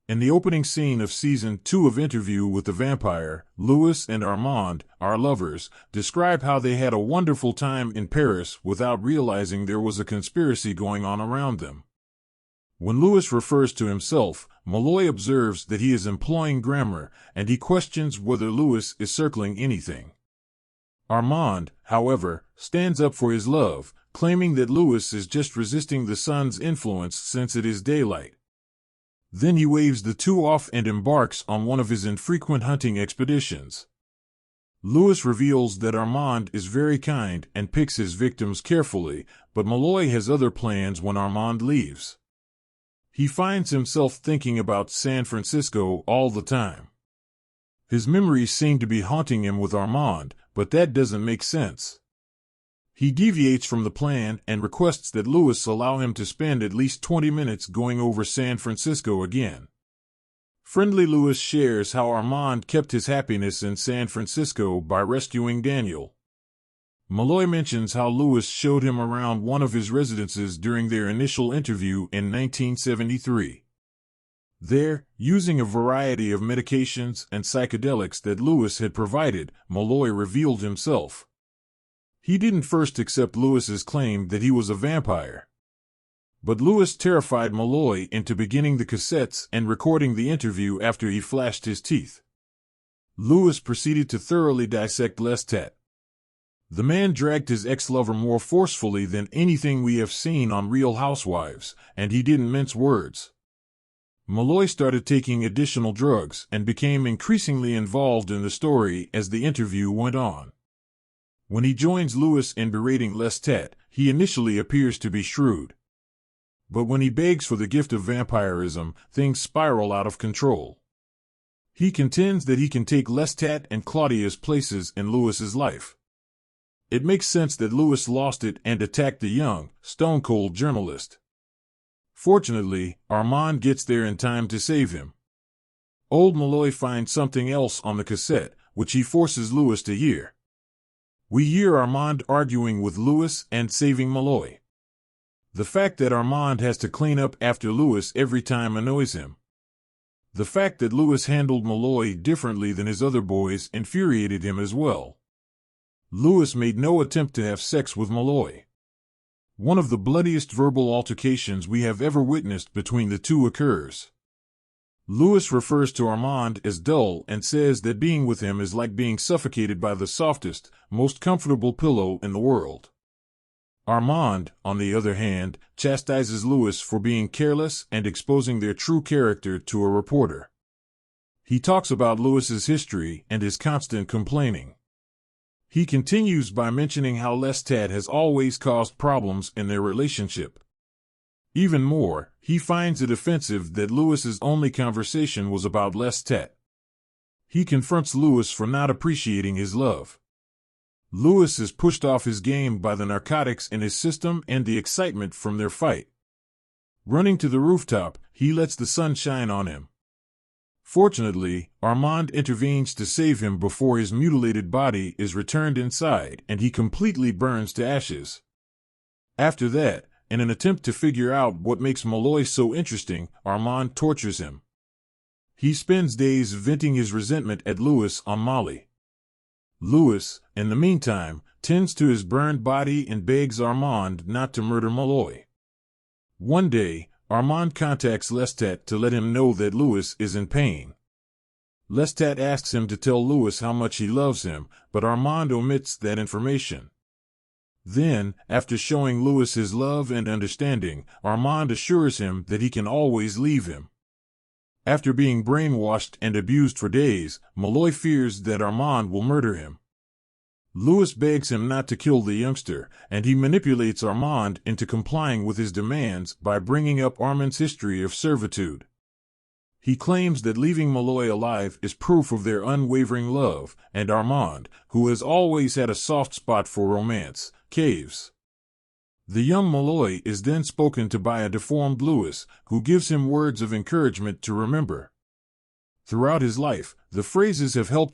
In the opening scene of Season 2 of Interview with the Vampire, Louis and Armand, our lovers, describe how they had a wonderful time in Paris without realizing there was a conspiracy going on around them. When Louis refers to himself, Malloy observes that he is employing grammar, and he questions whether Louis is circling anything. Armand, however, stands up for his love, claiming that Louis is just resisting the sun's influence since it is daylight. Then he waves the two off and embarks on one of his infrequent hunting expeditions. Louis reveals that Armand is very kind and picks his victims carefully, but Malloy has other plans when Armand leaves. He finds himself thinking about San Francisco all the time. His memories seem to be haunting him with Armand, but that doesn't make sense. He deviates from the plan and requests that Louis allow him to spend at least 20 minutes going over San Francisco again. Friendly Louis shares how Armand kept his happiness in San Francisco by rescuing Daniel. Malloy mentions how Louis showed him around one of his residences during their initial interview in 1973. There, using a variety of medications and psychedelics that Louis had provided, Malloy revealed himself. He didn't first accept Louis's claim that he was a vampire. But Louis terrified Malloy into beginning the cassettes and recording the interview after he flashed his teeth. Louis proceeded to thoroughly dissect Lestat. The man dragged his ex-lover more forcefully than anything we have seen on Real Housewives, and he didn't mince words. Malloy started taking additional drugs and became increasingly involved in the story as the interview went on. When he joins Louis in berating Lestat, he initially appears to be shrewd. But when he begs for the gift of vampirism, things spiral out of control. He contends that he can take Lestat and Claudia's places in Louis's life. It makes sense that Louis lost it and attacked the young, stone-cold journalist. Fortunately, Armand gets there in time to save him. Old Malloy finds something else on the cassette, which he forces Louis to hear. We hear Armand arguing with Louis and saving Malloy. The fact that Armand has to clean up after Louis every time annoys him. The fact that Louis handled Malloy differently than his other boys infuriated him as well. Louis made no attempt to have sex with Malloy. One of the bloodiest verbal altercations we have ever witnessed between the two occurs. Louis refers to Armand as dull and says that being with him is like being suffocated by the softest, most comfortable pillow in the world. Armand, on the other hand, chastises Louis for being careless and exposing their true character to a reporter. He talks about Louis's history and his constant complaining. He continues by mentioning how Lestat has always caused problems in their relationship. Even more, he finds it offensive that Louis's only conversation was about Lestat. He confronts Louis for not appreciating his love. Louis is pushed off his game by the narcotics in his system and the excitement from their fight. Running to the rooftop, he lets the sun shine on him. Fortunately, Armand intervenes to save him before his mutilated body is returned inside and he completely burns to ashes. After that, in an attempt to figure out what makes Malloy so interesting, Armand tortures him. He spends days venting his resentment at Louis on Molly. Louis, in the meantime, tends to his burned body and begs Armand not to murder Malloy. One day, Armand contacts Lestat to let him know that Louis is in pain. Lestat asks him to tell Louis how much he loves him, but Armand omits that information. Then, after showing Louis his love and understanding, Armand assures him that he can always leave him. After being brainwashed and abused for days, Malloy fears that Armand will murder him. Louis begs him not to kill the youngster, and he manipulates Armand into complying with his demands by bringing up Armand's history of servitude. He claims that leaving Malloy alive is proof of their unwavering love, and Armand, who has always had a soft spot for romance, caves. The young Malloy is then spoken to by a deformed Louis, who gives him words of encouragement to remember. Throughout his life, the phrases have helped